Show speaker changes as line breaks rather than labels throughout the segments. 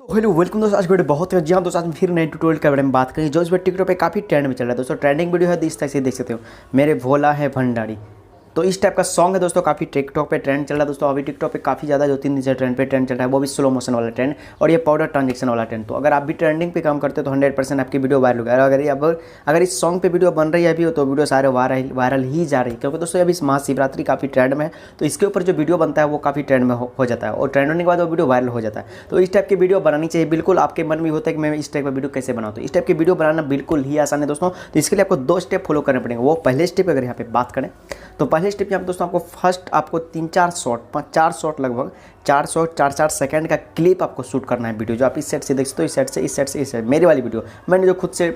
तो hello welcome दोस्तों। आज वीडियो बहुत जी हाँ दोस्तों, आज फिर नए ट्यूटोरियल के बारे में बात करेंगे जो इस पर टिकटॉक पे काफ़ी ट्रेंड में चल रहा है दोस्तों। ट्रेंडिंग वीडियो है, इस तरह से देख सकते हो, मेरे भोला है भंडारी। तो इस टाइप का सॉन्ग है दोस्तों, काफ़ी टिकटॉक पे ट्रेंड चल रहा है दोस्तों। अभी टिकटॉक पे काफ़ी ज़्यादा जो 3 दिन से ट्रेंड चल रहा है वो भी स्लो मोशन वाला ट्रेंड और ये पाउडर ट्रांजेक्शन वाला ट्रेंड। तो अगर आप भी ट्रेंडिंग पे काम करते हो तो 100% आपकी वीडियो वायरल होगा। अगर इस सॉन्ग पे वीडियो बन रही है अभी तो वीडियो सारे वायरल ही जा रही है, क्योंकि दोस्तों अभी महाशिवरात्रि काफ़ी ट्रेंड में है। तो इसके ऊपर जो वीडियो बनता है वो काफ़ी ट्रेंड में हो जाता है और ट्रेंड होने के बाद वो वीडियो वायरल हो जाता है। तो इस टाइप की वीडियो बनानी चाहिए। बिल्कुल आपके मन में होता है कि मैं इस टाइप का वीडियो कैसे बनाऊँ, तो इस टाइप की वीडियो बनाना बिल्कुल ही आसान है दोस्तों। तो इसके लिए आपको 2 स्टेप फॉलो करने पड़ेंगे। वो पहले स्टेप अगर यहाँ पे बात करें तो पहले स्टेप यहाँ पे दोस्तों आपको 3-4 शॉट लगभग 4 सेकंड का क्लिप आपको शूट करना है वीडियो। जो आप इस सेट से देख सकते हो, इस सेट से इस सेट से इस सेट, मेरी वाली वीडियो मैंने जो खुद से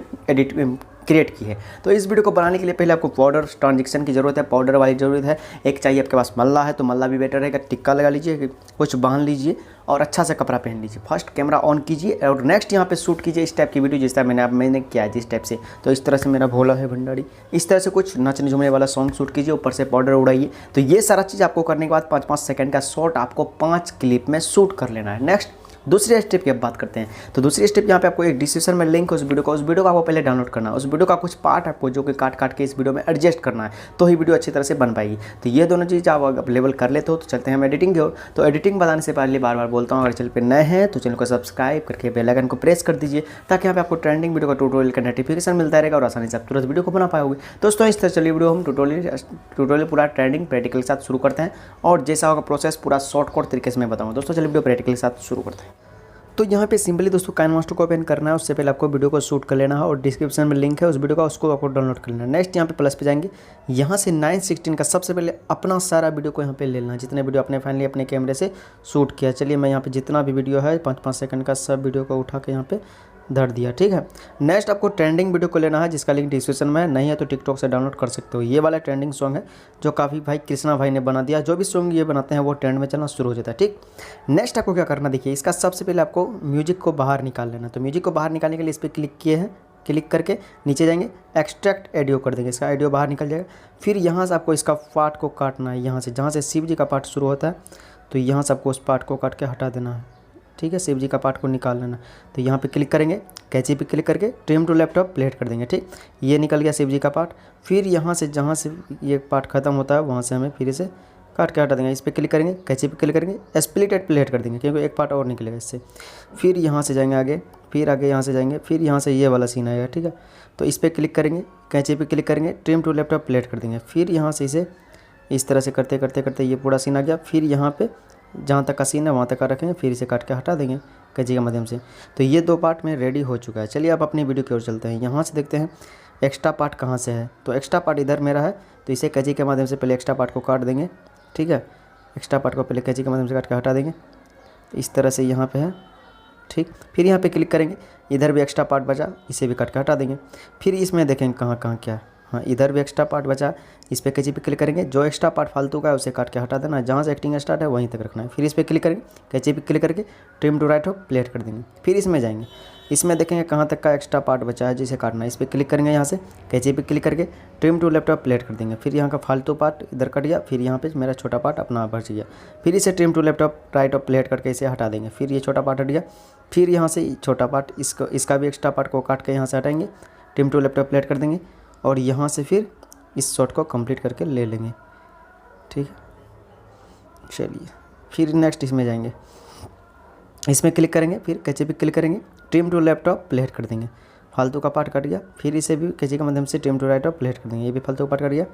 क्रिएट की है। तो इस वीडियो को बनाने के लिए पहले आपको पाउडर ट्रांजेक्शन की ज़रूरत है, पाउडर वाली ज़रूरत है। एक चाहिए आपके पास मल्ला है तो मल्ला भी बेटर रहेगा। टिक्का लगा लीजिए, कुछ बांध लीजिए और अच्छा सा कपड़ा पहन लीजिए। फर्स्ट कैमरा ऑन कीजिए और नेक्स्ट यहाँ पे शूट कीजिए इस टाइप की वीडियो, जिस तरह मैंने किया है जिस टाइप से। तो इस तरह से मेरा भोला है भंडारी, इस तरह से कुछ नचने झूमने वाला सॉन्ग शूट कीजिए, ऊपर से पाउडर उड़ाइए। तो ये सारा चीज़ आपको करने के बाद 5-5 सेकंड का शॉट आपको 5 क्लिप में शूट कर लेना है। नेक्स्ट दूसरे स्टेप की अब बात करते हैं। तो दूसरी स्टेप यहाँ पे आपको एक डिस्क्रिप्शन में लिंक है उस वीडियो का आपको पहले डाउनलोड करना है। उस वीडियो का कुछ पार्ट आपको जो कि काट के इस वीडियो में एडजस्ट करना है, तो ही वीडियो अच्छी तरह से बन पाएगी। तो ये दोनों चीज़ आप अवेलेबल कर लेते हो तो चलते हैं हम एडिटिंग की ओर। तो एडिटिंग बताने से पहले बार बार बोलता हूँ, अगर चैनल पर नए हैं तो चैनल को सब्सक्राइब करके बेल आइकन को प्रेस कर दीजिए, ताकि यहाँ पे आपको ट्रेंडिंग वीडियो का ट्यूटोरियल का नोटिफिकेशन मिलता रहेगा और आसानी से आप तुरंत वीडियो को बना पाओगे। दोस्तों इस तरह चलिए वीडियो हम ट्यूटोरियल पूरा ट्रेंडिंग प्रैक्टिकल के साथ शुरू करते हैं और जैसा होगा प्रोसेस पूरा शॉर्टकट तरीके से मैं बताऊँगा। दोस्तों चलिए वीडियो प्रैक्टिकल के साथ शुरू करते हैं। तो यहाँ पे सिंपली दोस्तों काइनमास्टर को ओपन करना है। उससे पहले आपको वीडियो को शूट कर लेना है और डिस्क्रिप्शन में लिंक है उस वीडियो का, उसको आपको डाउनलोड कर लेना है। नेक्स्ट यहाँ पे प्लस पे जाएंगे, यहाँ से 9:16 का सबसे पहले अपना सारा वीडियो को यहाँ पे ले लेना है, जितने वीडियो आपने फाइनली अपने कैमरे से शूट किया। चलिए मैं यहाँ पे जितना भी वीडियो है 5-5 सेकंड का सब वीडियो को उठा के यहाँ पे धर दिया, ठीक है। नेक्स्ट आपको ट्रेंडिंग वीडियो को लेना है, जिसका लिंक डिस्क्रिप्शन में है, नहीं है तो टिकटॉक से डाउनलोड कर सकते हो। ये वाला ट्रेंडिंग सॉन्ग है जो काफ़ी भाई कृष्णा भाई ने बना दिया। जो भी सॉन्ग ये बनाते हैं वो ट्रेंड में चलना शुरू हो जाता है, ठीक। नेक्स्ट आपको क्या करना, देखिए इसका सबसे पहले आपको म्यूजिक को बाहर निकाल लेना। तो म्यूजिक को बाहर निकालने के लिए इस पर क्लिक किए हैं, क्लिक करके नीचे जाएंगे, एक्सट्रैक्ट ऑडियो कर देंगे, इसका ऑडियो बाहर निकल जाएगा। फिर यहाँ से आपको इसका पार्ट को काटना है, यहाँ से जहाँ से शिव जी का पार्ट शुरू होता है तो यहाँ से आपको उस पार्ट को काट के हटा देना है, ठीक है। शिव जी का पार्ट को निकाल लेना। तो यहाँ पे क्लिक करेंगे, कैंची पे क्लिक करके ट्रिम टू लैपटॉप प्लेट कर देंगे, ठीक। ये निकल गया शिव जी का पार्ट। फिर यहाँ से जहाँ से ये पार्ट खत्म होता है वहाँ से हमें फिर इसे काट के हटा देंगे। इस पर क्लिक करेंगे, कैंची पे क्लिक करेंगे, स्प्लिटेड प्लेट कर देंगे, क्योंकि एक पार्ट और निकलेगा इससे। फिर यहाँ से जाएंगे आगे, फिर आगे यहाँ से जाएंगे, फिर यहाँ से ये वाला सीन आएगा, ठीक है। तो इस पर क्लिक करेंगे, कैंची पे क्लिक करेंगे, ट्रिम टू लैपटॉप प्लेट कर देंगे। फिर यहाँ से इसे इस तरह से करते करते करते ये पूरा सीन आ गया। फिर यहाँ पे जहाँ तक का सीन है वहाँ तक का रखेंगे, फिर इसे काट के हटा देंगे कैंची के माध्यम से। तो ये 2 पार्ट में रेडी हो चुका है। चलिए आप अपनी वीडियो की ओर चलते हैं। यहाँ से देखते हैं एक्स्ट्रा पार्ट कहाँ से है। तो एक्स्ट्रा पार्ट इधर मेरा है, तो इसे कैंची के माध्यम से पहले एक्स्ट्रा पार्ट को काट देंगे, ठीक है। एक्स्ट्रा पार्ट को पहले कैंची के माध्यम से काट के हटा देंगे, इस तरह से यहाँ पे है, ठीक। फिर यहाँ पे क्लिक करेंगे, इधर भी एक्स्ट्रा पार्ट बचा, इसे भी काट के हटा देंगे। फिर इसमें देखेंगे कहाँ कहाँ क्या है, हाँ इधर भी एक्स्ट्रा पार्ट बचा, इस पर कैंची पे क्लिक करेंगे, जो एक्स्ट्रा पार्ट फालतू का है उसे काट के हटा देना, जहाँ से एक्टिंग स्टार्ट है वहीं तक रखना है। फिर इस पर क्लिक करेंगे, कैंची पे क्लिक करके ट्रिम टू राइट हो प्लेट कर देंगे। फिर इसमें जाएंगे, इसमें देखेंगे कहाँ तक का एक्स्ट्रा पार्ट बचा है जिसे काटना है। इस पर क्लिक करेंगे, यहाँ से कैंची पे क्लिक करके ट्रिम टू लैपटॉप प्लेट कर देंगे। फिर यहाँ का फालतू पार्ट इधर कट गया, फिर यहाँ पे मेरा छोटा पार्ट अपना बच गया। फिर इसे trim to laptop right of plate करके इसे हटा देंगे। फिर ये छोटा पार्ट हट गया। फिर यहाँ से छोटा पार्ट इसका भी एक्स्ट्रा पार्ट को काट के यहाँ से हटाएंगे, ट्रिम टू लैपटॉप प्लेट कर देंगे और यहाँ से फिर इस शॉट को कंप्लीट करके ले लेंगे, ठीक है। चलिए फिर नेक्स्ट इसमें जाएंगे, इसमें क्लिक करेंगे, फिर कैंची पे क्लिक करेंगे, ट्रिम टू लैपटॉप प्लेट कर देंगे। फालतू का पार्ट कट गया, फिर इसे भी कैंची के माध्यम से trim to right of plate कर देंगे। ये भी फालतू का पार्ट कट गया।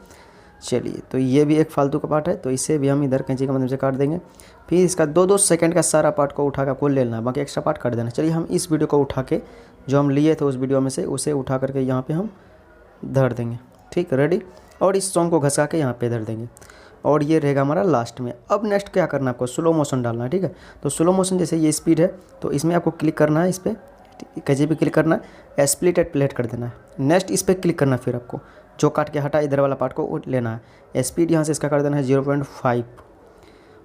चलिए तो ये भी एक फालतू का पार्ट है, तो इसे भी हम इधर कैंची के माध्यम से काट देंगे। फिर इसका 2-2 सेकंड का सारा पार्ट को उठा कर आपको ले लेना है, बाकी एक्स्ट्रा पार्ट काट देना। चलिए हम इस वीडियो को उठा के जो हम लिए थे उस वीडियो में से उसे उठा करके यहाँ पे हम धर देंगे, ठीक, रेडी। और इस सॉन्ग को घसा के यहाँ पे धर देंगे और ये रहेगा हमारा लास्ट में। अब नेक्स्ट क्या करना है, आपको स्लो मोशन डालना है, ठीक है। तो स्लो मोशन जैसे ये स्पीड है तो इसमें आपको क्लिक करना है, इस पर कैंची पे क्लिक करना है, स्प्लिटेड प्लेट कर देना है। नेक्स्ट इस पर क्लिक करना है, फिर आपको जो काट के हटा इधर वाला पार्ट को लेना है। स्पीड यहाँ से इसका कर देना है 0.5।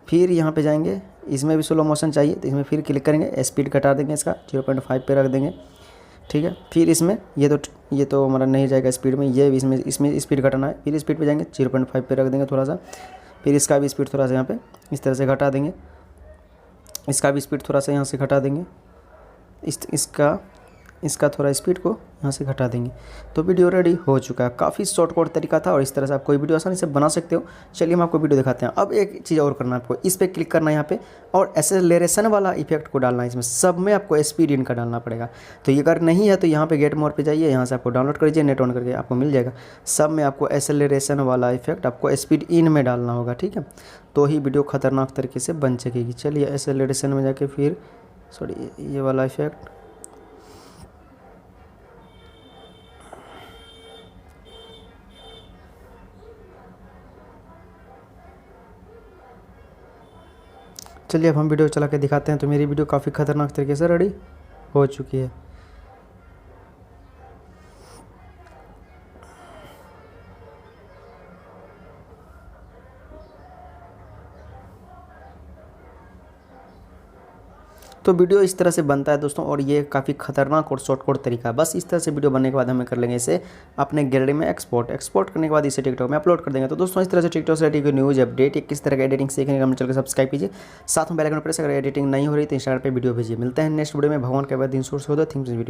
फिर यहाँ पे जाएंगे, इसमें भी स्लो मोशन चाहिए तो इसमें फिर क्लिक करेंगे, स्पीड घटा देंगे, इसका 0.5 पे रख देंगे, ठीक है। फिर इसमें ये तो हमारा नहीं जाएगा स्पीड में, ये भी इसमें स्पीड घटाना है। फिर स्पीड पे जाएंगे, 0.5 पे रख देंगे थोड़ा सा। फिर इसका भी स्पीड थोड़ा सा यहाँ पे इस तरह से घटा देंगे, इसका भी स्पीड थोड़ा सा यहाँ से घटा देंगे, इसका थोड़ा स्पीड को यहाँ से घटा देंगे। तो वीडियो रेडी हो चुका है। काफ़ी शॉर्टकट तरीका था और इस तरह से आप कोई वीडियो आसानी से बना सकते हो। चलिए हम आपको वीडियो दिखाते हैं। अब एक चीज़ और करना है आपको, इस पर क्लिक करना है यहाँ पे और एक्सेलरेशन वाला इफेक्ट को डालना है। इसमें सब में आपको स्पीड इनका डालना पड़ेगा। तो ये अगर नहीं है तो यहाँ पे गेट मोर पे जाइए, यहाँ से आपको डाउनलोड करिए, नेट ऑन करके आपको मिल जाएगा। सब में आपको एक्सेलरेशन वाला इफेक्ट आपको स्पीड इन में डालना होगा, ठीक है, तो ही वीडियो खतरनाक तरीके से बन सकेगी। चलिए एक्सेलरेशन में जाके फिर ये वाला इफेक्ट, चलिए अब हम वीडियो चला के दिखाते हैं। तो मेरी वीडियो काफ़ी खतरनाक तरीके से रेडी हो चुकी है। तो वीडियो इस तरह से बनता है दोस्तों, और ये काफ़ी खतरनाक और शॉर्टकट तरीका है। बस इस तरह से वीडियो बनने के बाद हमें कर लेंगे इसे अपने गैलरी में एक्सपोर्ट करने के बाद इसे टिकटॉक में अपलोड कर देंगे। तो दोस्तों इस तरह से टिकटॉक से रिलेटेड न्यूज़ अपडेट या किस तरह का एडिटिंग सीखने का हम चैनल को सब्सक्राइब कीजिए, साथ में बेल आइकन प्रेस। अगर एडिटिंग नहीं हो रही तो इंस्टाग्राम पे वीडियो भेजिए। मिलते हैं नेक्स्ट वीडियो में। भगवान के बाद दिन सोर्स हो दो थिंग्स वीडियो।